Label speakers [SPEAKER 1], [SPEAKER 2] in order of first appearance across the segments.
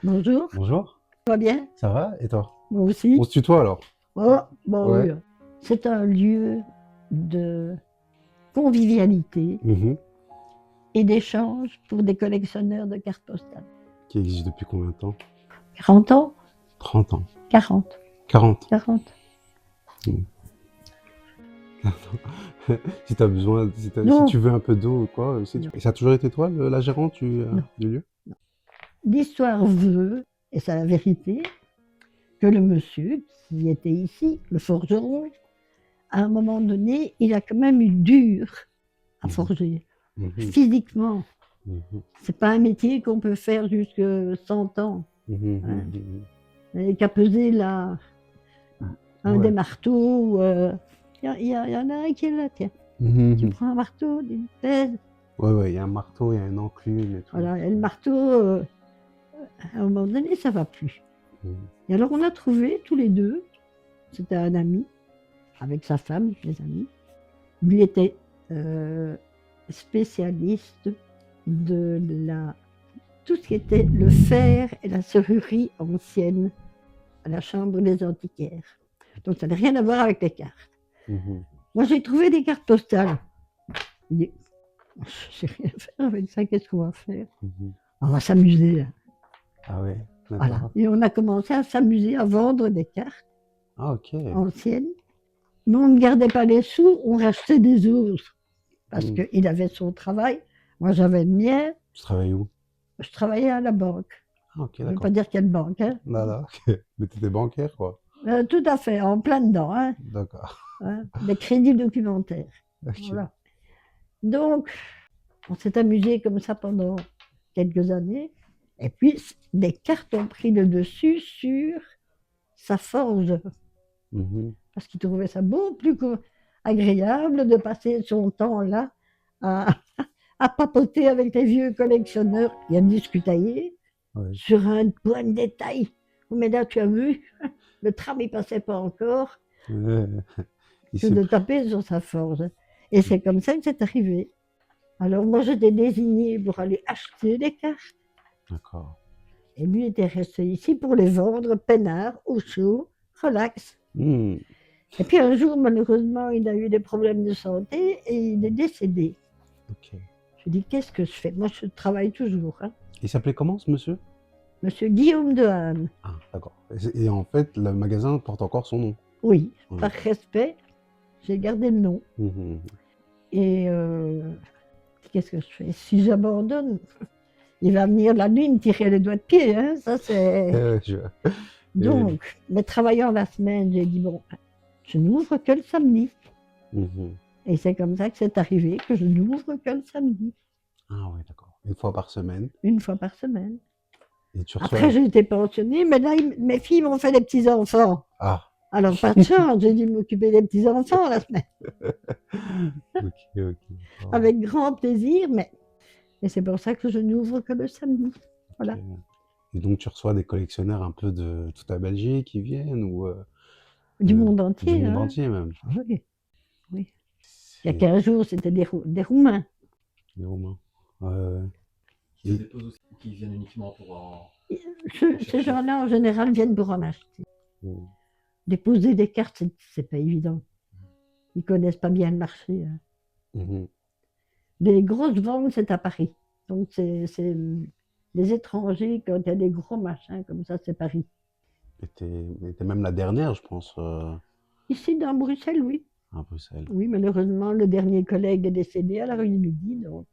[SPEAKER 1] Bonjour,
[SPEAKER 2] Bonjour,
[SPEAKER 1] ça va bien?
[SPEAKER 2] ça va? Et toi?
[SPEAKER 1] Moi
[SPEAKER 2] On
[SPEAKER 1] aussi.
[SPEAKER 2] se tutoie alors?
[SPEAKER 1] Oh, bon
[SPEAKER 2] Ouais.
[SPEAKER 1] oui. C'est un lieu de convivialité
[SPEAKER 2] Mhm.
[SPEAKER 1] et d'échange pour des collectionneurs de cartes postales.
[SPEAKER 2] Qui existe depuis combien de temps?
[SPEAKER 1] 40 ans?
[SPEAKER 2] 30 ans.
[SPEAKER 1] 40.
[SPEAKER 2] 40.
[SPEAKER 1] 40.
[SPEAKER 2] Mhm. Si t'as besoin, si
[SPEAKER 1] Non,
[SPEAKER 2] tu veux un peu d'eau ou quoi,
[SPEAKER 1] non,
[SPEAKER 2] Et ça a toujours été toi, la gérante
[SPEAKER 1] non,
[SPEAKER 2] du lieu?
[SPEAKER 1] non. L'histoire veut, et c'est la vérité, que le monsieur qui était ici, le forgeron, à un moment donné, il a quand même eu dur à
[SPEAKER 2] Mhm.
[SPEAKER 1] forger.
[SPEAKER 2] Mhm.
[SPEAKER 1] Physiquement,
[SPEAKER 2] Mhm.
[SPEAKER 1] c'est pas un métier qu'on peut faire jusque 100 ans.
[SPEAKER 2] Mhm.
[SPEAKER 1] Hein.
[SPEAKER 2] Mhm.
[SPEAKER 1] Et qu'à peser là, un des
[SPEAKER 2] Ouais.
[SPEAKER 1] marteaux, y en a un qui est là, tiens. Tu
[SPEAKER 2] Mhm.
[SPEAKER 1] prends un marteau, une pèse,
[SPEAKER 2] Ouais, ouais, il y a un marteau, il y a une enclume et tout.
[SPEAKER 1] voilà, et le marteau, à un moment donné, ça va plus.
[SPEAKER 2] Mhm.
[SPEAKER 1] Et alors on a trouvé tous les deux, c'était un ami, avec sa femme, des amis. Lui était euh, spécialiste de tout ce qui était le fer et la serrurerie ancienne à la Chambre des antiquaires. Donc ça n'a rien à voir avec les cartes.
[SPEAKER 2] Mhm.
[SPEAKER 1] Moi j'ai trouvé des cartes postales. Il dit, je sais rien faire avec ça, qu'est-ce qu'on va faire?
[SPEAKER 2] Mhm.
[SPEAKER 1] On va s'amuser.
[SPEAKER 2] Ah ouais,
[SPEAKER 1] Voilà.
[SPEAKER 2] d'accord.
[SPEAKER 1] Et on a commencé à s'amuser à vendre des cartes
[SPEAKER 2] Ah ok.
[SPEAKER 1] anciennes. Mais on ne gardait pas les sous, on rachetait des autres. Parce
[SPEAKER 2] Mhm.
[SPEAKER 1] qu'il avait son travail, moi j'avais le mien,
[SPEAKER 2] Tu travailles où?
[SPEAKER 1] je travaillais à la banque.
[SPEAKER 2] Ah ok,
[SPEAKER 1] Je ne vais pas
[SPEAKER 2] d'accord.
[SPEAKER 1] dire quelle banque. Hein.
[SPEAKER 2] Là, là. Mais t'étais bancaire, quoi.
[SPEAKER 1] Tout à fait, en plein dedans. Hein.
[SPEAKER 2] D'accord.
[SPEAKER 1] Hein. Des crédits documentaires.
[SPEAKER 2] Ok.
[SPEAKER 1] Voilà. Donc, on s'est amusé comme ça pendant quelques années. Et puis, des cartes ont pris le dessus sur sa forge.
[SPEAKER 2] Mhm.
[SPEAKER 1] Parce qu'il trouvait ça beaucoup plus agréable de passer son temps là à, à papoter avec les vieux collectionneurs et à discutailler
[SPEAKER 2] Ouais.
[SPEAKER 1] sur un point de détail. Oh, mais là, tu as vu, le tram ne passait pas encore,
[SPEAKER 2] Ouais. Il
[SPEAKER 1] que
[SPEAKER 2] s'est
[SPEAKER 1] de
[SPEAKER 2] pris.
[SPEAKER 1] taper sur sa forge. Et c'est comme ça que c'est arrivé. Alors moi, j'étais désignée pour aller acheter des cartes.
[SPEAKER 2] D'accord.
[SPEAKER 1] Et lui était resté ici pour les vendre, peinard, au chaud, relax.
[SPEAKER 2] Hmm.
[SPEAKER 1] Et puis un jour, malheureusement, il a eu des problèmes de santé et il est décédé.
[SPEAKER 2] Ok.
[SPEAKER 1] Je dis, qu'est-ce que je fais? Moi, je travaille toujours. Hein.
[SPEAKER 2] Il s'appelait comment ce monsieur?
[SPEAKER 1] Monsieur Guillaume de Hahn.
[SPEAKER 2] Ah, d'accord. Et en fait, le magasin porte encore son nom.
[SPEAKER 1] Oui,
[SPEAKER 2] Ouais.
[SPEAKER 1] par respect, j'ai gardé le nom.
[SPEAKER 2] Mhm.
[SPEAKER 1] Et qu'est-ce que je fais? Si j'abandonne, il va venir la nuit me tirer les doigts de pied. Hein, ça, c'est...
[SPEAKER 2] Je- et-
[SPEAKER 1] Donc, mais travaillant la semaine, j'ai dit, bon, je n'ouvre que le samedi.
[SPEAKER 2] Mhm.
[SPEAKER 1] Et c'est comme ça que c'est arrivé, que je n'ouvre que le samedi,
[SPEAKER 2] Ah ouais, d'accord. Une fois par semaine.
[SPEAKER 1] une fois par semaine.
[SPEAKER 2] Et tu
[SPEAKER 1] Après,
[SPEAKER 2] reçois.
[SPEAKER 1] j'ai été pensionnée, mais là, mes filles m'ont fait des petits-enfants.
[SPEAKER 2] Ah.
[SPEAKER 1] Alors, pas de chance, j'ai dû m'occuper des petits-enfants la semaine,
[SPEAKER 2] Ok, ok. Oh,
[SPEAKER 1] avec grand plaisir, mais et c'est pour ça que je n'ouvre que le samedi.
[SPEAKER 2] ok.
[SPEAKER 1] Voilà,
[SPEAKER 2] Et donc tu reçois des collectionneurs un peu de toute la Belgique qui viennent ou
[SPEAKER 1] du
[SPEAKER 2] euh,
[SPEAKER 1] monde
[SPEAKER 2] du
[SPEAKER 1] entier.
[SPEAKER 2] monde
[SPEAKER 1] Hein.
[SPEAKER 2] entier même.
[SPEAKER 1] Oui, oui. Il y a
[SPEAKER 2] C'est
[SPEAKER 1] 15 jours, c'était des Roumains.
[SPEAKER 2] des Romains. Ouais, ouais.
[SPEAKER 3] Qui se déposent aussi, ou qui viennent uniquement pour
[SPEAKER 1] Ces
[SPEAKER 3] chercher.
[SPEAKER 1] gens-là, en général, viennent pour en acheter.
[SPEAKER 2] Mhm.
[SPEAKER 1] Déposer des cartes, c'est pas évident. Ils connaissent pas bien le marché. Hein.
[SPEAKER 2] Mhm.
[SPEAKER 1] Les grosses ventes, c'est à Paris. Donc, les étrangers, quand il y a des gros machins comme ça, c'est Paris.
[SPEAKER 2] Et t'es même la dernière, je pense,
[SPEAKER 1] Ici, dans Bruxelles, oui.
[SPEAKER 2] à Bruxelles.
[SPEAKER 1] Oui, malheureusement, le dernier collègue est décédé à la rue du Midi. Donc,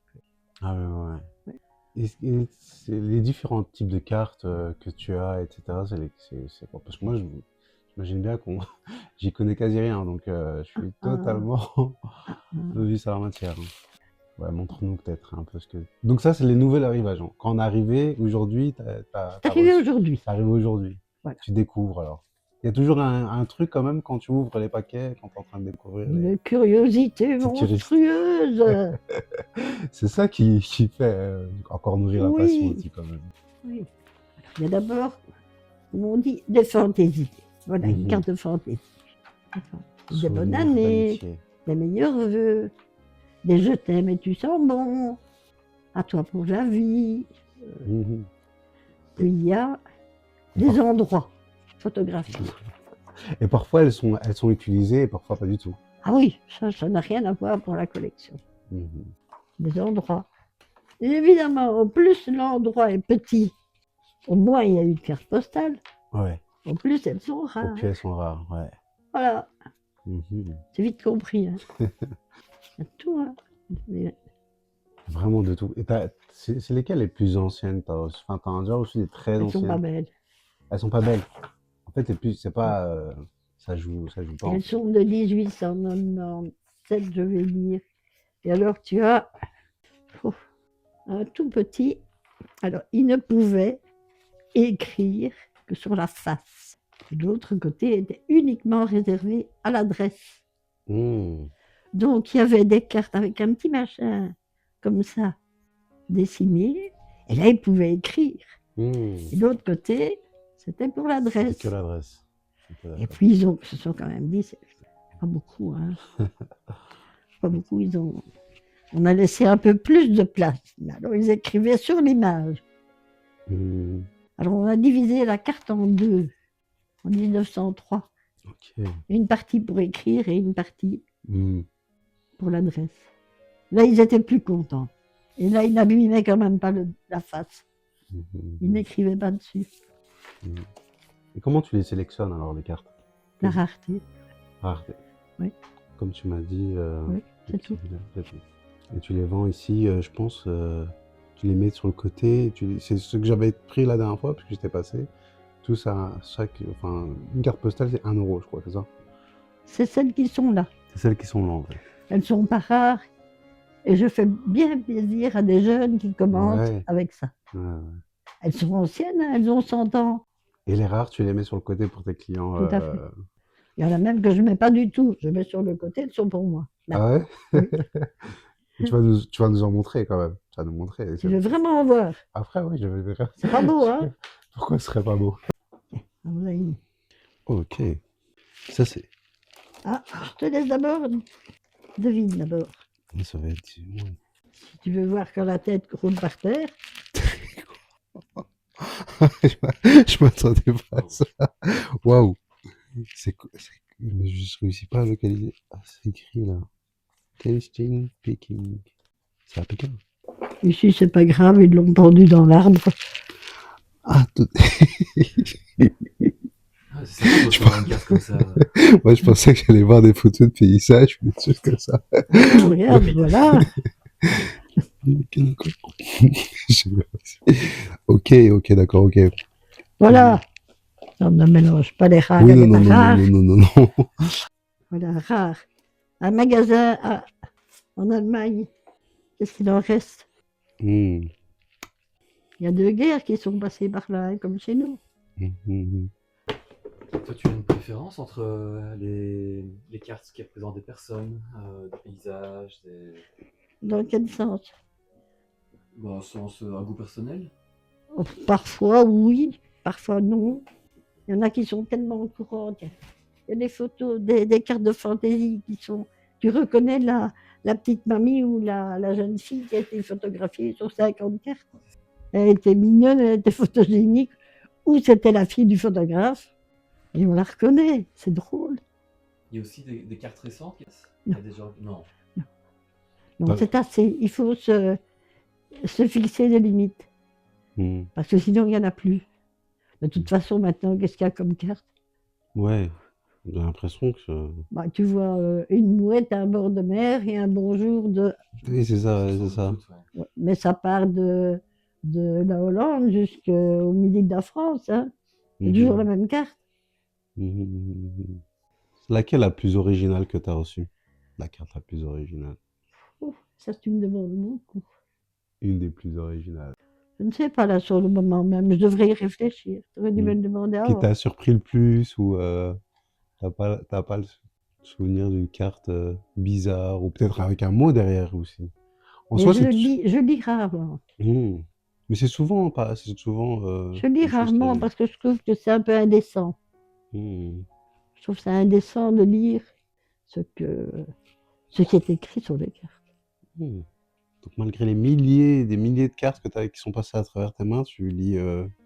[SPEAKER 2] Ah ouais, ouais, ouais.
[SPEAKER 1] ouais.
[SPEAKER 2] Et c'est les différents types de cartes que tu as, etc. C'est quoi? Parce que moi, j'imagine bien qu'on, j'y connais quasi rien, donc je
[SPEAKER 1] Ah,
[SPEAKER 2] suis
[SPEAKER 1] ah,
[SPEAKER 2] totalement
[SPEAKER 1] ah, ah.
[SPEAKER 2] novice à la matière. Hein. Ouais, montre-nous peut-être un peu ce que. Donc ça, c'est les nouvelles arrivages. Hein. Quand on est arrivé aujourd'hui,
[SPEAKER 1] C'est arrivé
[SPEAKER 2] reçu.
[SPEAKER 1] aujourd'hui.
[SPEAKER 2] C'est arrivé aujourd'hui.
[SPEAKER 1] Voilà.
[SPEAKER 2] Tu découvres alors. Il y a toujours un truc quand même quand tu ouvres les paquets, quand tu es en train de découvrir les.
[SPEAKER 1] Une curiosité
[SPEAKER 2] Petite curiosité.
[SPEAKER 1] monstrueuse.
[SPEAKER 2] C'est ça qui fait encore nourrir la passion
[SPEAKER 1] Oui,
[SPEAKER 2] aussi quand même.
[SPEAKER 1] oui. Il y a d'abord, comme on dit, des fantaisies. Voilà, une
[SPEAKER 2] Mhm.
[SPEAKER 1] carte de fantaisie. Des bonnes
[SPEAKER 2] Souvenirs
[SPEAKER 1] années,
[SPEAKER 2] d'amitié.
[SPEAKER 1] des meilleurs vœux, des je t'aime et tu sens bon, à toi pour la vie.
[SPEAKER 2] Mhm.
[SPEAKER 1] il y a des endroits photographiés.
[SPEAKER 2] Et parfois, elles sont utilisées et parfois pas du tout.
[SPEAKER 1] Ah oui, ça n'a rien à voir pour la collection.
[SPEAKER 2] Mhm.
[SPEAKER 1] Des endroits. Et évidemment, au plus l'endroit est petit, au moins il y a une carte postale,
[SPEAKER 2] Ouais.
[SPEAKER 1] au plus elles sont
[SPEAKER 2] Au
[SPEAKER 1] rares.
[SPEAKER 2] plus, elles sont rares, ouais.
[SPEAKER 1] Voilà,
[SPEAKER 2] Mhm.
[SPEAKER 1] c'est vite compris. Hein. Il y a tout. Hein. Mais
[SPEAKER 2] Vraiment de tout. Et c'est lesquelles les plus anciennes? Enfin, t'as déjà reçu des très
[SPEAKER 1] elles sont pas
[SPEAKER 2] anciennes.
[SPEAKER 1] belles.
[SPEAKER 2] Elles sont pas belles. En fait, les plus, c'est pas, ça joue pas. En
[SPEAKER 1] Elles
[SPEAKER 2] fait.
[SPEAKER 1] sont de 1897, je vais dire. Et alors tu as oh, un tout petit. Alors, il ne pouvait écrire que sur la face. Et l'autre côté était uniquement réservé à l'adresse.
[SPEAKER 2] Hmm.
[SPEAKER 1] Donc, il y avait des cartes avec un petit machin comme ça, dessiné. Et là, il pouvait écrire.
[SPEAKER 2] Hmm.
[SPEAKER 1] Et l'autre côté, c'était pour
[SPEAKER 2] C'est
[SPEAKER 1] l'adresse.
[SPEAKER 2] que l'adresse. Ok,
[SPEAKER 1] Et
[SPEAKER 2] d'accord.
[SPEAKER 1] puis, ils se sont quand même dit, c'est pas beaucoup, hein. Pas beaucoup, on a laissé un peu plus de place. Alors, ils écrivaient sur l'image.
[SPEAKER 2] Hmm.
[SPEAKER 1] Alors, on a divisé la carte en deux, en 1903.
[SPEAKER 2] Ok.
[SPEAKER 1] Une partie pour écrire et une partie
[SPEAKER 2] Hmm.
[SPEAKER 1] pour l'adresse. Là, ils étaient plus contents. Et là, ils n'abîmaient quand même pas la face.
[SPEAKER 2] Mhm.
[SPEAKER 1] Ils n'écrivaient pas dessus.
[SPEAKER 2] Mhm. Et comment tu les sélectionnes alors, les cartes?
[SPEAKER 1] La rareté,
[SPEAKER 2] Rareté.
[SPEAKER 1] Oui.
[SPEAKER 2] Comme tu m'as dit.
[SPEAKER 1] oui, c'est tout.
[SPEAKER 2] C'est tout. Et tu les vends ici, je pense, tu les mets sur le côté. C'est ce que j'avais pris la dernière fois, parce que j'étais passé. Tout ça, enfin, une carte postale, c'est 1 euro, je crois, c'est ça?
[SPEAKER 1] C'est celles qui sont là.
[SPEAKER 2] C'est celles qui sont là, en fait.
[SPEAKER 1] Elles ne sont pas rares. Et je fais bien plaisir à des jeunes qui commencent
[SPEAKER 2] Ouais.
[SPEAKER 1] avec ça.
[SPEAKER 2] Ouais, ouais.
[SPEAKER 1] Elles sont anciennes, hein, elles ont 100 ans.
[SPEAKER 2] Et les rares, tu les mets sur le côté pour tes clients.
[SPEAKER 1] Tout à fait. Il y en a même que je ne mets pas du tout. Je mets sur le côté, elles sont pour moi. Là.
[SPEAKER 2] Ah ouais?
[SPEAKER 1] Oui.
[SPEAKER 2] Et tu vas nous en montrer quand même. Tu vas nous montrer.
[SPEAKER 1] Tu veux vraiment en voir.
[SPEAKER 2] Après, oui, je vais faire.
[SPEAKER 1] C'est pas beau, hein?
[SPEAKER 2] Pourquoi ce serait pas beau?
[SPEAKER 1] Ah, vous avez une.
[SPEAKER 2] Ok. Ça, c'est.
[SPEAKER 1] Ah, je te laisse d'abord. Devine d'abord.
[SPEAKER 2] Ça va être. Ouais.
[SPEAKER 1] Si tu veux voir quand la tête roule par terre,
[SPEAKER 2] Je m'attendais pas à ça. Waouh. Mais je réussis pas à localiser. Ah, c'est écrit là. Tasting picking. C'est à Pékin.
[SPEAKER 1] ici c'est pas grave, ils l'ont pendu dans l'arbre.
[SPEAKER 2] Ah, tout.
[SPEAKER 3] Ah, c'est ça,
[SPEAKER 2] Je
[SPEAKER 3] recevoir une carte comme ça.
[SPEAKER 2] Moi, je pensais que j'allais voir des photos de paysages ou des trucs comme ça.
[SPEAKER 1] Ah, regarde, voilà.
[SPEAKER 2] Ok, d'accord. Ok, d'accord, ok.
[SPEAKER 1] Voilà. On ne mélange pas les rares
[SPEAKER 2] Oui,
[SPEAKER 1] et
[SPEAKER 2] non,
[SPEAKER 1] les
[SPEAKER 2] non,
[SPEAKER 1] pas
[SPEAKER 2] non,
[SPEAKER 1] rares.
[SPEAKER 2] non, non, non, non, non.
[SPEAKER 1] Voilà, rare. Un magasin en Allemagne, qu'est-ce qu'il en reste?
[SPEAKER 2] Hmm.
[SPEAKER 1] Il y a 2 guerres qui sont passées par là, hein, comme chez nous.
[SPEAKER 2] Hmm.
[SPEAKER 3] Toi, tu as une préférence entre les cartes qui représentent des personnes, des paysages,
[SPEAKER 1] Dans quel sens?
[SPEAKER 3] bon, sens un goût personnel?
[SPEAKER 1] Oh, parfois oui, parfois non. Il y en a qui sont tellement courantes. Il y a des photos, des cartes de fantaisie qui sont. Tu reconnais la petite mamie ou la jeune fille qui a été photographiée sur 50 cartes. Elle était mignonne, elle était photogénique, ou c'était la fille du photographe. Et on la reconnaît, c'est drôle.
[SPEAKER 3] Il y a aussi des cartes récentes? Il y
[SPEAKER 1] Non.
[SPEAKER 3] a des gens... Non.
[SPEAKER 1] Non,
[SPEAKER 2] Bah,
[SPEAKER 1] c'est assez. Il faut se fixer des limites,
[SPEAKER 2] hmm.
[SPEAKER 1] parce que sinon il n'y en a plus. De toute façon, maintenant, qu'est-ce qu'il y a comme carte?
[SPEAKER 2] Ouais, j'ai l'impression que.
[SPEAKER 1] Bah, tu vois une mouette à un bord de mer et un bonjour de.
[SPEAKER 2] Oui, c'est ça, ouais, c'est ça.
[SPEAKER 3] Toutes, ouais.
[SPEAKER 1] Ouais, mais ça part de la Hollande jusqu'au milieu de la France. Hein. C'est toujours la
[SPEAKER 2] Mhm.
[SPEAKER 1] même carte.
[SPEAKER 2] Mhm. Laquelle la plus originale que tu as reçue? La carte la plus originale.
[SPEAKER 1] Ouf, ça, tu me demandes beaucoup.
[SPEAKER 2] Une des plus originales.
[SPEAKER 1] Je ne sais pas là sur le moment même. Je devrais y réfléchir. Tu aurais dû me
[SPEAKER 2] Hmm.
[SPEAKER 1] le demander
[SPEAKER 2] Qui
[SPEAKER 1] avant.
[SPEAKER 2] t'a surpris le plus ou t'as pas le souvenir d'une carte bizarre ou peut-être avec un mot derrière aussi. En
[SPEAKER 1] Mais
[SPEAKER 2] soi, c'est.
[SPEAKER 1] je lis rarement.
[SPEAKER 2] Hmm. Mais c'est souvent pas, c'est souvent
[SPEAKER 1] Je lis
[SPEAKER 2] des choses qui
[SPEAKER 1] rarement
[SPEAKER 2] arrivent.
[SPEAKER 1] parce que je trouve que c'est un peu indécent.
[SPEAKER 2] Hmm.
[SPEAKER 1] Je trouve ça indécent de lire ce qui est écrit sur les cartes.
[SPEAKER 2] Hmm. Donc malgré les milliers, des milliers de cartes que qui sont passées à travers tes mains, tu lis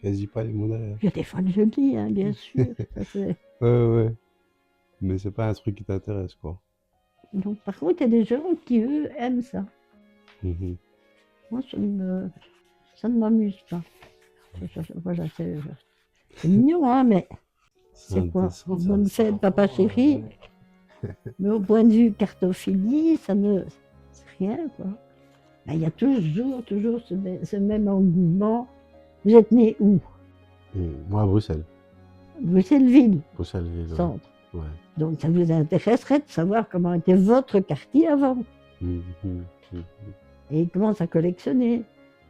[SPEAKER 2] quasi pas les mots derrière.
[SPEAKER 1] Il y a des fois que je lis, hein, bien sûr. Ça, c'est-
[SPEAKER 2] Ouais. Mais c'est pas un truc qui t'intéresse, quoi.
[SPEAKER 1] Donc, par contre, il y a des gens qui, eux, aiment ça.
[SPEAKER 2] Mhm.
[SPEAKER 1] Moi, ça ne m'amuse pas. Voilà, c'est mignon, hein, mais c'est quoi?
[SPEAKER 2] indécent, ça.
[SPEAKER 1] Bonne
[SPEAKER 3] C'est
[SPEAKER 1] fête, papa
[SPEAKER 3] l'enfant,
[SPEAKER 1] chéri.
[SPEAKER 3] ouais.
[SPEAKER 1] Mais au point de vue cartophilie, ça ne... C'est rien, quoi. Ben, il y a toujours ce même engouement. Vous êtes né où?
[SPEAKER 2] Moi, à Bruxelles.
[SPEAKER 1] Bruxelles-Ville,
[SPEAKER 2] Bruxelles-Ville, ouais.
[SPEAKER 1] centre.
[SPEAKER 2] Ouais.
[SPEAKER 1] Donc, ça vous intéresserait de savoir comment était votre quartier avant.
[SPEAKER 2] Mhm, mhm,
[SPEAKER 1] Et il commence à collectionner.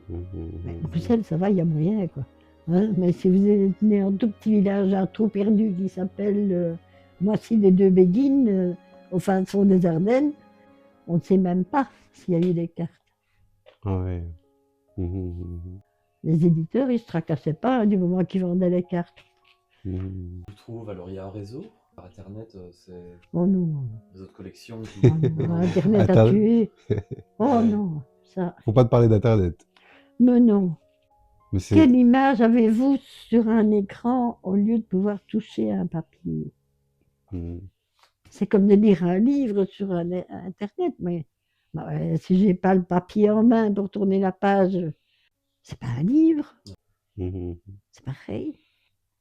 [SPEAKER 1] Mais Bruxelles, ça va, il y a moyen, quoi. Hein, mais si vous êtes né en tout petit village, un trou perdu qui s'appelle Moissy-les-Deux-Béguines, au fin fond des Ardennes, on ne sait même pas s'il y a eu des cartes.
[SPEAKER 2] Ah ouais. Mhm,
[SPEAKER 1] Les éditeurs, ils ne se tracassaient pas hein, du moment qu'ils vendaient les cartes.
[SPEAKER 2] mhm.
[SPEAKER 3] Je trouve, alors il y a un réseau. Par Internet, c'est
[SPEAKER 1] Oh non,
[SPEAKER 3] les autres collections qui.
[SPEAKER 1] oh non, Internet a
[SPEAKER 2] Attends.
[SPEAKER 1] tué. Oh
[SPEAKER 3] Ouais.
[SPEAKER 1] non, ça.
[SPEAKER 2] Faut pas te parler d'Internet.
[SPEAKER 1] Mais non.
[SPEAKER 2] Mais c'est.
[SPEAKER 1] Quelle image avez-vous sur un écran au lieu de pouvoir toucher un papier?
[SPEAKER 2] Mhm.
[SPEAKER 1] C'est comme de lire un livre sur Internet, mais si j'ai pas le papier en main pour tourner la page, c'est pas un livre,
[SPEAKER 2] Mhm,
[SPEAKER 1] c'est pareil.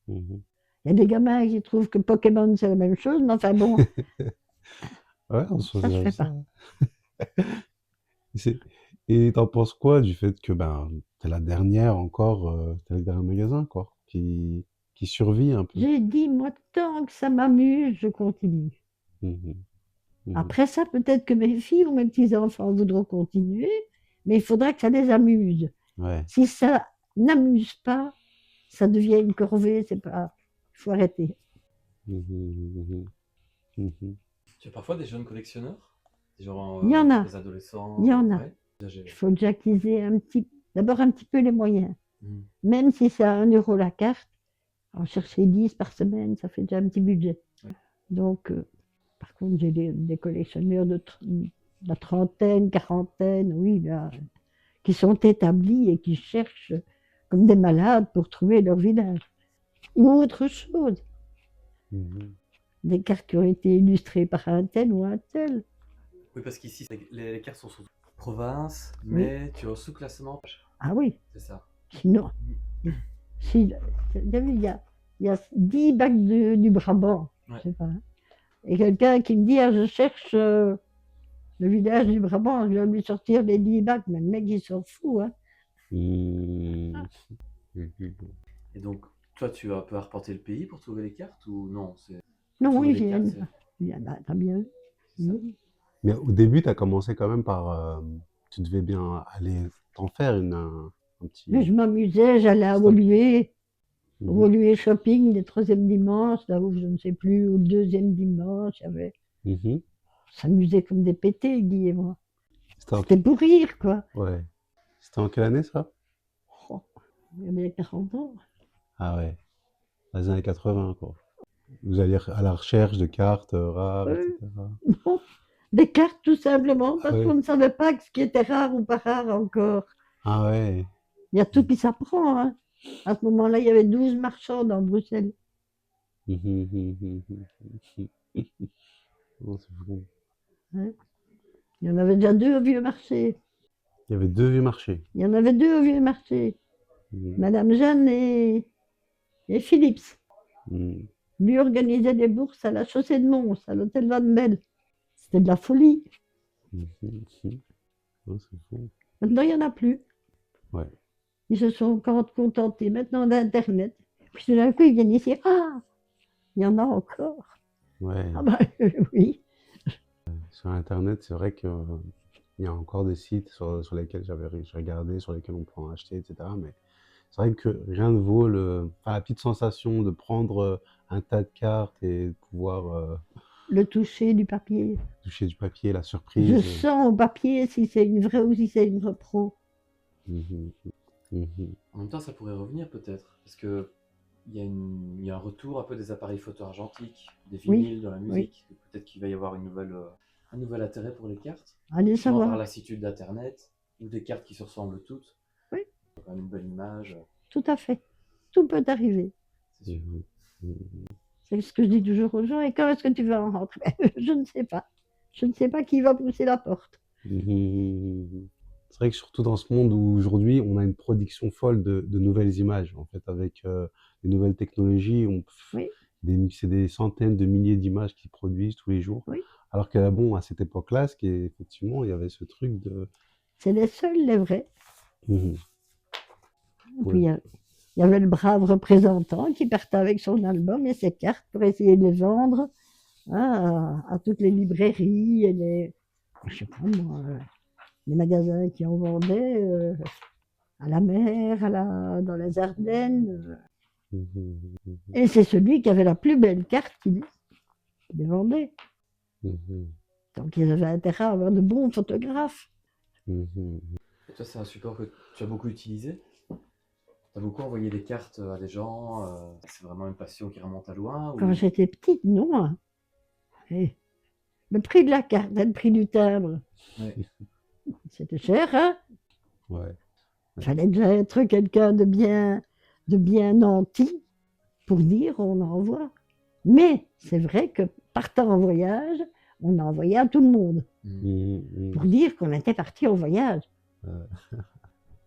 [SPEAKER 2] mhm.
[SPEAKER 1] Il y a des gamins qui trouvent que Pokémon c'est la même chose, mais enfin bon,
[SPEAKER 2] Ouais, on se
[SPEAKER 1] ça se
[SPEAKER 2] faisait
[SPEAKER 1] fait
[SPEAKER 2] ça.
[SPEAKER 1] pas.
[SPEAKER 2] C'est- Et t'en penses quoi du fait que ben t'es la dernière encore, t'es le dernier magasin quoi, qui survit un peu.
[SPEAKER 1] J'ai dit, moi, tant que ça m'amuse, je continue.
[SPEAKER 2] Mhm, mhm.
[SPEAKER 1] Après ça, peut-être que mes filles ou mes petits-enfants voudront continuer, mais il faudra que ça les amuse.
[SPEAKER 2] Ouais.
[SPEAKER 1] Si ça n'amuse pas, ça devient une corvée, c'est pas. Il faut arrêter.
[SPEAKER 2] Mhm, mhm, mhm.
[SPEAKER 3] Tu as parfois des jeunes collectionneurs? Des gens,
[SPEAKER 1] Il y en a.
[SPEAKER 3] des adolescents?
[SPEAKER 1] Il y en a.
[SPEAKER 3] Ouais. Âgés.
[SPEAKER 1] Il faut déjà qu'ils aient d'abord un petit peu les moyens.
[SPEAKER 3] Mhm.
[SPEAKER 1] Même si c'est à 1 € la carte, en chercher 10 par semaine, ça fait déjà un petit budget.
[SPEAKER 3] Ouais.
[SPEAKER 1] Donc, par contre, j'ai des collectionneurs de la trentaine, quarantaine, oui, là, qui sont établis et qui cherchent comme des malades pour trouver leur village. Ou autre chose,
[SPEAKER 2] Mhm.
[SPEAKER 1] des cartes qui ont été illustrées par un tel ou un tel.
[SPEAKER 3] Oui, parce qu'ici, les cartes sont surtout province,
[SPEAKER 1] Oui.
[SPEAKER 3] mais tu as un sous-classement.
[SPEAKER 1] Ah oui,
[SPEAKER 3] C'est ça.
[SPEAKER 1] sinon, si, il y a 10 bacs du Brabant,
[SPEAKER 3] Ouais.
[SPEAKER 1] je sais pas. Hein. Et quelqu'un qui me dit, ah, je cherche le village du Brabant, je vais lui sortir les 10 bacs, mais le mec il s'en fout. Hein.
[SPEAKER 2] Mhm. Mhm.
[SPEAKER 3] Et donc, toi, tu as un peu arpenté le pays pour trouver les cartes ou non?
[SPEAKER 1] Non,
[SPEAKER 3] Trouver
[SPEAKER 1] ils
[SPEAKER 3] les cartes,
[SPEAKER 1] viennent. Il y en a, t'as bien vu.
[SPEAKER 3] c'est ça.
[SPEAKER 1] Oui.
[SPEAKER 2] Mais au début, tu as commencé quand même par, tu devais bien aller t'en faire un petit.
[SPEAKER 1] Mais je m'amusais, j'allais à
[SPEAKER 2] Stop.
[SPEAKER 1] Woluwe,
[SPEAKER 2] Mhm.
[SPEAKER 1] Woluwe Shopping, les troisième dimanche, là où je ne sais plus, ou le deuxième dimanche, il y avait.
[SPEAKER 2] Mhm.
[SPEAKER 1] On s'amusait comme des pétés, Guy et moi.
[SPEAKER 2] C'était en...
[SPEAKER 1] C'était pour rire, quoi.
[SPEAKER 2] Ouais. C'était en quelle année ça?
[SPEAKER 1] Oh, il y avait 40 ans.
[SPEAKER 2] Ah ouais, dans les années 80 quoi. Vous alliez à la recherche de cartes rares,
[SPEAKER 1] Euh,
[SPEAKER 2] etc.
[SPEAKER 1] non, des cartes tout simplement,
[SPEAKER 2] Ah
[SPEAKER 1] parce
[SPEAKER 2] ouais.
[SPEAKER 1] qu'on ne savait pas ce qui était rare ou pas rare encore.
[SPEAKER 2] Ah ouais.
[SPEAKER 1] Il y a tout qui s'apprend. Hein. À ce moment-là, il y avait 12 marchands dans Bruxelles.
[SPEAKER 2] Oh, c'est fou.
[SPEAKER 1] Hein. Il y en avait déjà 2 au vieux marché.
[SPEAKER 2] Il y avait deux vieux marchés.
[SPEAKER 1] Il y en avait 2 au vieux marché.
[SPEAKER 2] Mhm.
[SPEAKER 1] Madame Jeanne et Philips.
[SPEAKER 2] Mhm.
[SPEAKER 1] Lui organisait des bourses à la chaussée de Mons, à l'hôtel Van Belle. C'était de la folie.
[SPEAKER 2] Mhm. Oh, c'est fou.
[SPEAKER 1] Maintenant, il n'y en a plus.
[SPEAKER 2] Ouais.
[SPEAKER 1] Ils se sont contentés maintenant d'Internet. Puis tout d'un coup, ils viennent ici. Ah, il y en a encore.
[SPEAKER 2] Ouais.
[SPEAKER 1] Ah ben oui.
[SPEAKER 2] Sur Internet, c'est vrai que il y a encore des sites sur lesquels j'ai regardé, sur lesquels on peut en acheter, etc. Mais c'est vrai que rien ne vaut la petite sensation de prendre un tas de cartes et de pouvoir
[SPEAKER 1] Le toucher du papier.
[SPEAKER 2] toucher du papier, la
[SPEAKER 1] Je
[SPEAKER 2] surprise.
[SPEAKER 1] sens au papier si c'est une vraie ou si c'est une repro.
[SPEAKER 2] Mhm. Mhm.
[SPEAKER 3] En même temps, ça pourrait revenir peut-être, parce que il y a un retour un peu des appareils photo argentiques, des
[SPEAKER 1] Oui,
[SPEAKER 3] vinyles dans la musique. Peut-être qu'il va y avoir un nouvel intérêt pour les cartes.
[SPEAKER 1] Allez
[SPEAKER 3] Justement par
[SPEAKER 1] savoir.
[SPEAKER 3] lassitude d'Internet. ou des cartes qui se ressemblent toutes.
[SPEAKER 1] Oui.
[SPEAKER 3] C'est quand même une belle image.
[SPEAKER 1] Tout à fait. Tout peut arriver.
[SPEAKER 3] C'est sûr.
[SPEAKER 1] C'est ce que je dis toujours aux gens. Et quand est-ce que tu vas en rentrer? Je ne sais pas. Je ne sais pas qui va pousser la porte.
[SPEAKER 2] C'est vrai que surtout dans ce monde où aujourd'hui on a une production folle de nouvelles images, en fait, avec les nouvelles technologies,
[SPEAKER 1] Oui.
[SPEAKER 2] c'est des centaines de milliers d'images qui produisent tous les jours.
[SPEAKER 1] Oui.
[SPEAKER 2] Alors que bon, à cette époque-là, effectivement, il y avait ce truc de.
[SPEAKER 1] C'est les seuls, les vrais.
[SPEAKER 2] Mhm.
[SPEAKER 1] Et puis, il y avait le brave représentant qui partait avec son album et ses cartes pour essayer de les vendre à toutes les librairies et je sais pas moi, les magasins qui en vendaient à la mer, dans les Ardennes.
[SPEAKER 2] Mhm.
[SPEAKER 1] Et c'est celui qui avait la plus belle carte qui les vendait.
[SPEAKER 2] Mhm.
[SPEAKER 1] Donc ils avaient intérêt à avoir de bons photographes.
[SPEAKER 2] Mhm.
[SPEAKER 3] Et toi, c'est un support que tu as beaucoup utilisé? Tu as beaucoup envoyé des cartes à des gens? C'est vraiment une passion qui remonte à loin?
[SPEAKER 1] Quand j'étais petite, non. Et le prix de la carte, le prix du timbre,
[SPEAKER 3] Ouais.
[SPEAKER 1] c'était cher, hein?
[SPEAKER 2] Ouais.
[SPEAKER 1] Il fallait déjà être quelqu'un de bien nanti pour dire on envoie. Mais c'est vrai que partant en voyage, on envoyait à tout le monde
[SPEAKER 2] Mhm.
[SPEAKER 1] pour dire qu'on était parti en voyage.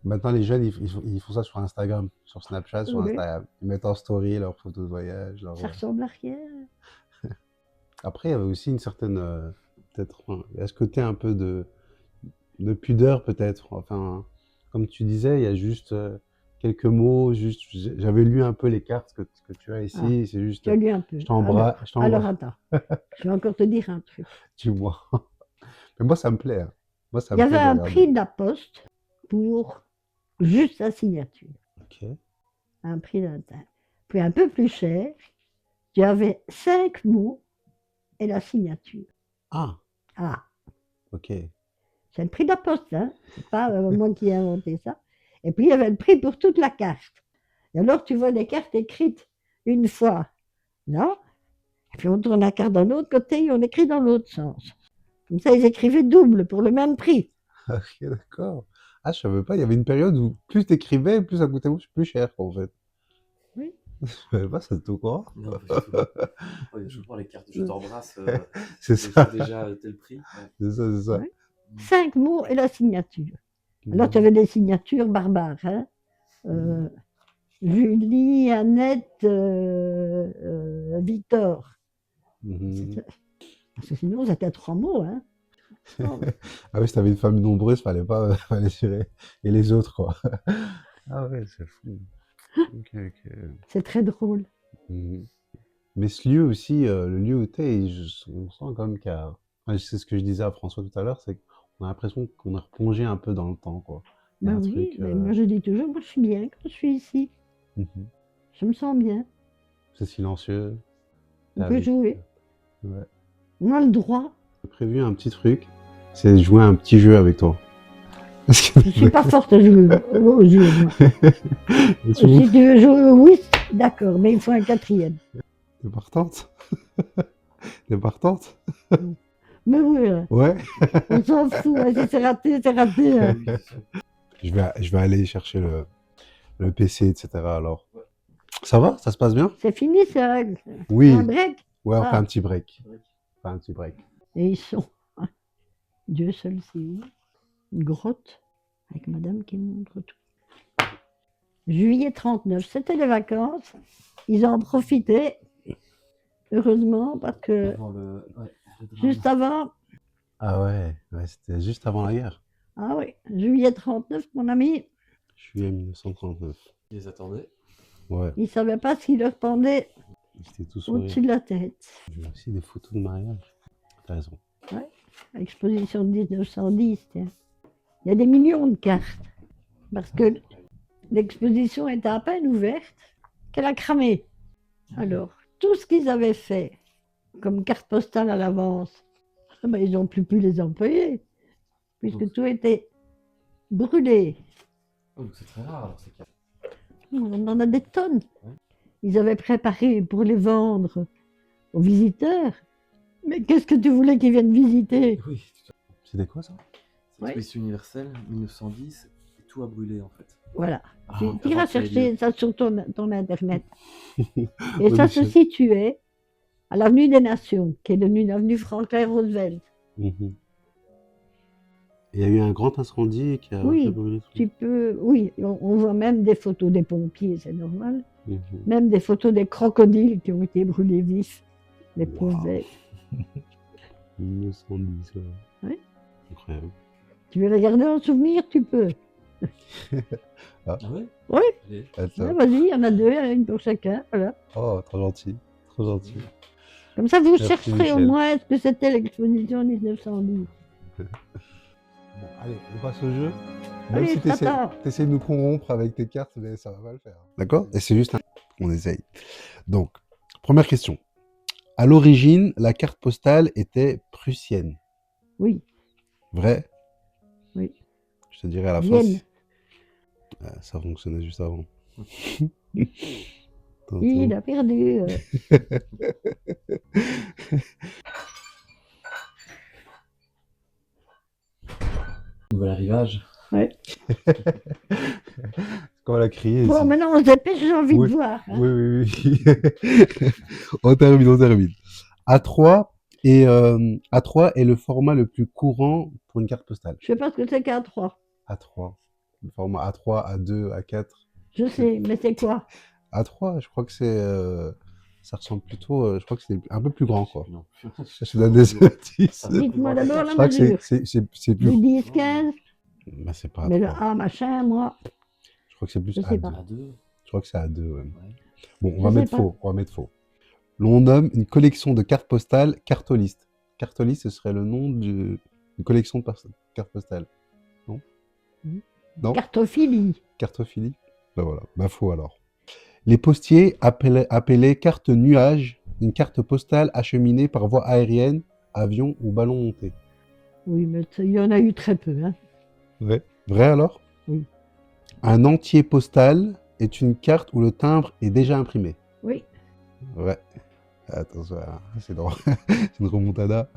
[SPEAKER 2] Maintenant, les jeunes, ils font ça sur Instagram, sur Snapchat, sur
[SPEAKER 1] Oui.
[SPEAKER 2] Instagram. Ils mettent en story leurs photos de voyage.
[SPEAKER 1] Ça ressemble à rien.
[SPEAKER 2] Après, il y avait aussi une certaine, peut-être, il y a ce côté un peu de pudeur, peut-être. Enfin, comme tu disais, il y a juste quelques mots. J'avais lu un peu les cartes que tu as ici. C'est juste,
[SPEAKER 1] Tu as lu un peu.
[SPEAKER 2] je t'embrasse,
[SPEAKER 1] Alors attends, je vais encore te dire un truc.
[SPEAKER 2] dis-moi. Mais moi, ça me plaît. Hein. Moi, ça
[SPEAKER 1] Il y
[SPEAKER 2] me
[SPEAKER 1] avait
[SPEAKER 2] plaît de
[SPEAKER 1] un
[SPEAKER 2] regarder.
[SPEAKER 1] prix de la poste pour juste la signature.
[SPEAKER 2] Ok.
[SPEAKER 1] Un prix d'un timbre. Puis un peu plus cher, tu avais 5 mots et la signature.
[SPEAKER 2] Ah,
[SPEAKER 1] Ah,
[SPEAKER 2] ok.
[SPEAKER 1] c'est le prix de la poste, hein. C'est pas moi qui ai inventé ça. Et puis il y avait le prix pour toute la carte. Et alors tu vois des cartes écrites une fois, là, et puis on tourne la carte dans l'autre côté et on écrit dans l'autre sens. Comme ça, ils écrivaient double pour le même prix.
[SPEAKER 2] Ok, d'accord. Ah, je savais pas. Il y avait une période où plus t'écrivais, plus ça coûtait plus cher, en fait.
[SPEAKER 1] Oui.
[SPEAKER 2] Je savais pas, ça te au courant.
[SPEAKER 3] Non, pas du tout. Ouais, je prends les cartes Je t'embrasse.
[SPEAKER 2] C'est ça.
[SPEAKER 3] Déjà tel prix. Ouais.
[SPEAKER 2] C'est ça, c'est ça.
[SPEAKER 1] Ouais. 5 mots et la signature. Alors tu avais des signatures barbares. Hein. Julie, Annette, Victor.
[SPEAKER 2] Mhm.
[SPEAKER 1] Parce que sinon, c'était 3 mots. Hein.
[SPEAKER 2] Ah oui, si t'avais une famille nombreuse, fallait pas, fallait tirer. Et les autres, quoi. Ah ouais, c'est fou. Ok, ok.
[SPEAKER 1] C'est très drôle.
[SPEAKER 2] Mhm. Mais ce lieu aussi, le lieu où t'es, on sent quand même qu'il y a. Enfin, c'est ce que je disais à François tout à l'heure, c'est qu'on a l'impression qu'on est replongé un peu dans le temps, quoi. Il y a
[SPEAKER 1] Ben
[SPEAKER 2] un
[SPEAKER 1] oui,
[SPEAKER 2] truc.
[SPEAKER 1] mais moi je dis toujours, moi je suis bien quand je suis ici.
[SPEAKER 2] Mhm.
[SPEAKER 1] Je me sens bien.
[SPEAKER 2] C'est silencieux.
[SPEAKER 1] On
[SPEAKER 2] T'es
[SPEAKER 1] peut
[SPEAKER 2] avec-
[SPEAKER 1] jouer.
[SPEAKER 2] Ouais.
[SPEAKER 1] On a le droit.
[SPEAKER 2] J'ai prévu un petit truc, c'est de jouer à un petit jeu avec toi.
[SPEAKER 1] Je suis pas forte à jouer au jeu, moi.
[SPEAKER 2] Et tu
[SPEAKER 1] Si tu veux jouer au whist, d'accord, mais il faut un 4e.
[SPEAKER 2] T'es partante? T'es partante?
[SPEAKER 1] Mais oui,
[SPEAKER 2] Ouais.
[SPEAKER 1] on s'en fout. Hein, si c'est raté, c'est raté. Hein.
[SPEAKER 3] Oui, c'est sûr.
[SPEAKER 2] Je vais aller chercher le PC, etc. Alors. Ça va? Ça se passe bien?
[SPEAKER 1] C'est fini, c'est un
[SPEAKER 2] Oui.
[SPEAKER 1] break.
[SPEAKER 2] Ouais, on fait
[SPEAKER 1] Ah.
[SPEAKER 2] un petit break. On fait un petit break.
[SPEAKER 1] Et ils sont, Dieu seul sait où, une grotte, avec madame qui montre tout. Juillet 39, c'était les vacances. Ils en profitaient, heureusement, parce que
[SPEAKER 3] Avant le drame.
[SPEAKER 1] juste avant,
[SPEAKER 2] Ah ouais, ouais, c'était juste avant la guerre.
[SPEAKER 1] ah oui, juillet 39, mon ami,
[SPEAKER 2] Juillet 1939.
[SPEAKER 3] Ils les attendaient.
[SPEAKER 2] Ouais,
[SPEAKER 1] il ne savait pas ce qui leur pendait
[SPEAKER 2] j'étais tout sourire.
[SPEAKER 1] au-dessus de la tête.
[SPEAKER 2] J'ai aussi des photos de mariage. T'as raison.
[SPEAKER 1] Exposition de 1910, tiens. Il y a des millions de cartes, parce que l'exposition était à peine ouverte qu'elle a cramé. Alors, tout ce qu'ils avaient fait comme carte postale à l'avance, ben, ils n'ont plus pu les employer, puisque tout était brûlé.
[SPEAKER 3] Oh, c'est très rare alors ces cartes.
[SPEAKER 1] On en a des tonnes. Ils avaient préparé pour les vendre aux visiteurs. Mais qu'est-ce que tu voulais qu'ils viennent visiter?
[SPEAKER 3] Oui,
[SPEAKER 2] C'était quoi ça?
[SPEAKER 1] Oui.
[SPEAKER 3] Exposition universelle, 1910, et tout a brûlé en fait.
[SPEAKER 1] Voilà.
[SPEAKER 3] Ah,
[SPEAKER 1] Tu iras
[SPEAKER 3] avant qu'il y ait
[SPEAKER 1] chercher
[SPEAKER 3] lieu.
[SPEAKER 1] ça sur ton internet. Et
[SPEAKER 2] Oui,
[SPEAKER 1] ça se
[SPEAKER 2] Michel.
[SPEAKER 1] situait à l'avenue des Nations, qui est devenue l'avenue Franklin Roosevelt.
[SPEAKER 2] Mhm. Il y a eu un grand incendie qui a
[SPEAKER 1] Oui,
[SPEAKER 2] fait brûler tout.
[SPEAKER 1] tu peux. Oui, on voit même des photos des pompiers, c'est normal.
[SPEAKER 2] Mhm.
[SPEAKER 1] Même des photos des crocodiles qui ont été brûlés vifs. Les
[SPEAKER 2] Wow.
[SPEAKER 1] pauvres bêtes.
[SPEAKER 2] 1910, ouais.
[SPEAKER 1] Oui.
[SPEAKER 2] Incroyable.
[SPEAKER 1] Tu veux les garder en souvenir, tu peux.
[SPEAKER 3] Ah ouais?
[SPEAKER 1] Oui,
[SPEAKER 3] Allez.
[SPEAKER 2] Attends.
[SPEAKER 1] ouais, vas-y, il y en a deux, une pour chacun. Voilà.
[SPEAKER 2] Oh, trop gentil. Trop gentil.
[SPEAKER 1] Comme ça, vous
[SPEAKER 2] Merci,
[SPEAKER 1] chercherez au
[SPEAKER 2] Michel.
[SPEAKER 1] moins ce que c'était l'exposition 1912.
[SPEAKER 2] Bon, allez, on passe au jeu. Même
[SPEAKER 1] Allez,
[SPEAKER 2] si
[SPEAKER 1] je
[SPEAKER 2] tu
[SPEAKER 1] t'attends.
[SPEAKER 2] essaies de nous corrompre avec tes cartes, mais ça va pas le faire. D'accord? Et c'est juste un... On essaye. Donc, première question. À l'origine, la carte postale était prussienne.
[SPEAKER 1] Oui,
[SPEAKER 2] Vrai?
[SPEAKER 1] oui.
[SPEAKER 2] Je te dirai à la fin.
[SPEAKER 1] Vienne.
[SPEAKER 2] Ça fonctionnait juste avant.
[SPEAKER 1] Il a perdu.
[SPEAKER 3] Nouvel arrivage.
[SPEAKER 1] Ouais.
[SPEAKER 2] Quand elle a crié
[SPEAKER 1] Bon,
[SPEAKER 2] ici.
[SPEAKER 1] maintenant, on se dépêche, j'ai envie
[SPEAKER 2] Oui.
[SPEAKER 1] de voir. Hein.
[SPEAKER 2] Oui, oui, oui. On termine. A3 est le format le plus courant pour une carte postale.
[SPEAKER 1] Je sais pas ce que c'est qu'un 3.
[SPEAKER 2] A3. Le format A3, A2, A4.
[SPEAKER 1] Je sais, mais c'est quoi?
[SPEAKER 2] A3, je crois que c'est... ça ressemble plutôt... je crois que c'est un peu plus grand, quoi.
[SPEAKER 3] Non.
[SPEAKER 2] Je te donne des indices.
[SPEAKER 1] Dites-moi d'abord
[SPEAKER 2] Je
[SPEAKER 1] la
[SPEAKER 2] crois que
[SPEAKER 1] mesure.
[SPEAKER 2] c'est plus...
[SPEAKER 1] Du 10, 15.
[SPEAKER 2] Bah, c'est pas
[SPEAKER 1] Mais le
[SPEAKER 2] A3.
[SPEAKER 1] A, machin, moi,
[SPEAKER 2] Je crois que c'est plus
[SPEAKER 1] je sais
[SPEAKER 2] A2.
[SPEAKER 1] pas.
[SPEAKER 3] À deux.
[SPEAKER 2] Je crois que c'est A2, ouais.
[SPEAKER 3] Ouais.
[SPEAKER 2] Bon, on
[SPEAKER 1] Je
[SPEAKER 2] va
[SPEAKER 1] sais
[SPEAKER 2] mettre
[SPEAKER 1] pas.
[SPEAKER 2] faux. On va mettre faux. L'on nomme une collection de cartes postales cartoliste. Cartoliste, ce serait le nom d'une collection de cartes postales. Non?
[SPEAKER 1] Mhm.
[SPEAKER 2] Non?
[SPEAKER 1] Cartophilie.
[SPEAKER 2] Cartophilie? Ben voilà, bah faux alors. Les postiers appelaient carte nuage une carte postale acheminée par voie aérienne, avion ou ballon monté.
[SPEAKER 1] Oui, mais il y en a eu très peu. Hein.
[SPEAKER 2] Vrai. Vrai alors?
[SPEAKER 1] Oui.
[SPEAKER 2] Un entier postal est une carte où le timbre est déjà imprimé.
[SPEAKER 1] Oui.
[SPEAKER 2] Ouais. Attention, c'est drôle. C'est une remontada.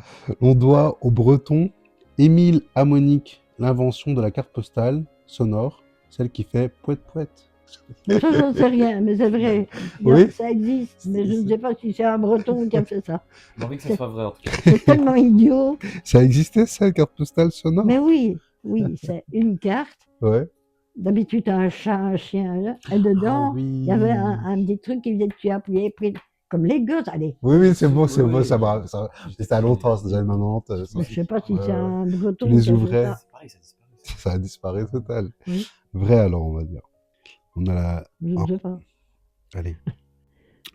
[SPEAKER 2] On doit au breton Émile Amonique l'invention de la carte postale sonore, celle qui fait pouet pouet.
[SPEAKER 1] Mais ça, j'en sais rien, mais c'est vrai.
[SPEAKER 2] Oui.
[SPEAKER 1] Ça existe, mais je ne sais pas si c'est un breton qui a fait ça.
[SPEAKER 3] J'ai envie que ça soit vrai en tout cas.
[SPEAKER 1] C'est tellement idiot.
[SPEAKER 2] Ça existait, ça, carte postale sonore?
[SPEAKER 1] Mais oui, oui, c'est une carte.
[SPEAKER 2] Ouais.
[SPEAKER 1] D'habitude, un chat, un chien, là, et dedans,
[SPEAKER 2] Ah oui.
[SPEAKER 1] il y avait un petit truc qui faisait que tu appuyais, comme les gosses, allez.
[SPEAKER 2] Oui, c'est bon,
[SPEAKER 3] Oui,
[SPEAKER 2] ça va. C'était à longtemps, c'est déjà une 90.
[SPEAKER 1] Je ne sais pas si
[SPEAKER 2] Ouais,
[SPEAKER 1] c'est
[SPEAKER 2] ouais.
[SPEAKER 1] un breton
[SPEAKER 2] Tu les
[SPEAKER 1] qui a fait
[SPEAKER 2] ouvrais.
[SPEAKER 1] ça.
[SPEAKER 3] C'est pareil, ça disparaît.
[SPEAKER 2] Ça a disparu total.
[SPEAKER 1] Oui.
[SPEAKER 2] Vrai alors, on va dire. On a la...
[SPEAKER 1] Je ne sais pas.
[SPEAKER 2] Allez.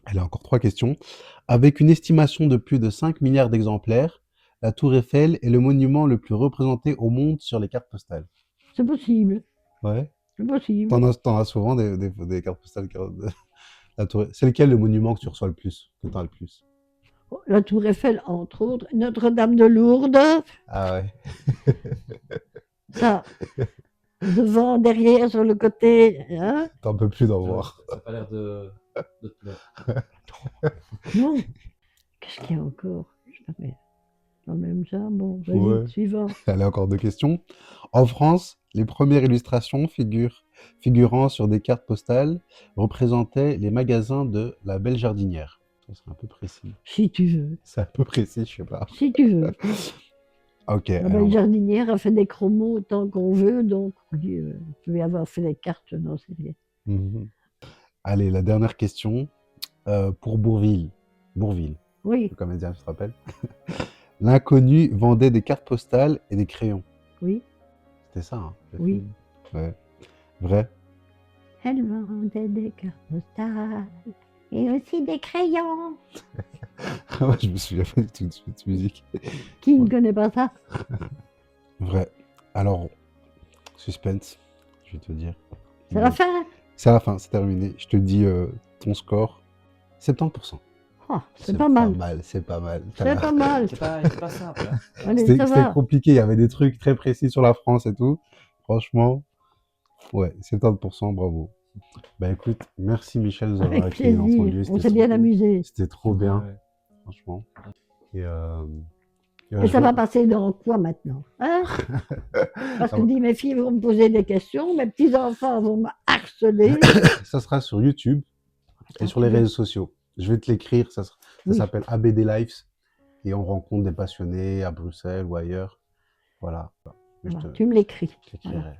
[SPEAKER 2] Elle a encore 3 questions. Avec une estimation de plus de 5 milliards d'exemplaires, la Tour Eiffel est le monument le plus représenté au monde sur les cartes postales.
[SPEAKER 1] C'est possible.
[SPEAKER 2] Ouais.
[SPEAKER 1] C'est possible.
[SPEAKER 2] T'en as souvent des cartes postales. La Tour... C'est lequel le monument que tu reçois le plus, que t'as le plus?
[SPEAKER 1] La Tour Eiffel, entre autres. Notre-Dame de Lourdes.
[SPEAKER 2] Ah ouais.
[SPEAKER 1] Ça. Devant, derrière, sur le côté. Hein.
[SPEAKER 2] T'en peux plus d'en voir.
[SPEAKER 3] Ça n'a pas l'air de te plaire.
[SPEAKER 1] Non. Qu'est-ce qu'il y a encore? Je sais pas, mais dans le même genre. Bon, vas-y,
[SPEAKER 2] Ouais.
[SPEAKER 1] suivant.
[SPEAKER 2] Allez, encore 2 questions. En France, les premières illustrations figurant sur des cartes postales représentaient les magasins de la Belle Jardinière. Ça, c'est un peu précis.
[SPEAKER 1] Si tu veux.
[SPEAKER 2] C'est un peu précis, je sais pas.
[SPEAKER 1] Si tu veux.
[SPEAKER 2] Ok.
[SPEAKER 1] La
[SPEAKER 2] alors,
[SPEAKER 1] Belle Jardinière a fait des chromos autant qu'on veut, donc oui, vous pouvez avoir fait des cartes, non, c'est rien.
[SPEAKER 2] mhm. Allez, la dernière question. Pour Bourvil. Bourvil,
[SPEAKER 1] Oui,
[SPEAKER 2] le comédien, tu te rappelles? L'inconnu vendait des cartes postales et des crayons.
[SPEAKER 1] oui,
[SPEAKER 2] C'était ça, hein, le
[SPEAKER 1] Oui.
[SPEAKER 2] film. Ouais. Vrai?
[SPEAKER 1] elle vendait des cartes postales et aussi des crayons.
[SPEAKER 2] Ouais, je me souviens pas du tout de cette musique.
[SPEAKER 1] Qui ne connaît pas ça?
[SPEAKER 2] Vrai. Alors, suspense, je vais te dire.
[SPEAKER 1] C'est la fin.
[SPEAKER 2] C'est à la fin, c'est terminé. Je te dis ton score. 70%.
[SPEAKER 1] Oh, c'est pas mal.
[SPEAKER 2] C'est pas mal.
[SPEAKER 1] C'est pas mal.
[SPEAKER 3] C'est pas simple. Hein.
[SPEAKER 1] Allez,
[SPEAKER 2] C'était
[SPEAKER 1] ça va.
[SPEAKER 2] compliqué, il y avait des trucs très précis sur la France et tout. Franchement, ouais, 70%, bravo. Bah écoute, merci Michel de nous avoir
[SPEAKER 1] Avec
[SPEAKER 2] accueillis dans ton
[SPEAKER 1] plaisir.
[SPEAKER 2] lieu.
[SPEAKER 1] On s'est bien amusé.
[SPEAKER 2] C'était trop bien,
[SPEAKER 3] Ouais.
[SPEAKER 2] franchement. Et
[SPEAKER 1] Et ça va passer dans quoi maintenant, hein? Parce que mes filles vont me poser des questions, mes petits-enfants vont me harceler.
[SPEAKER 2] Ça sera sur YouTube et sur les réseaux sociaux. Je vais te l'écrire, ça
[SPEAKER 1] Oui.
[SPEAKER 2] s'appelle ABD Lives et on rencontre des passionnés à Bruxelles ou ailleurs. Voilà. Mais
[SPEAKER 1] Voilà, tu me l'écris.
[SPEAKER 2] je t'écrirai.
[SPEAKER 1] Voilà.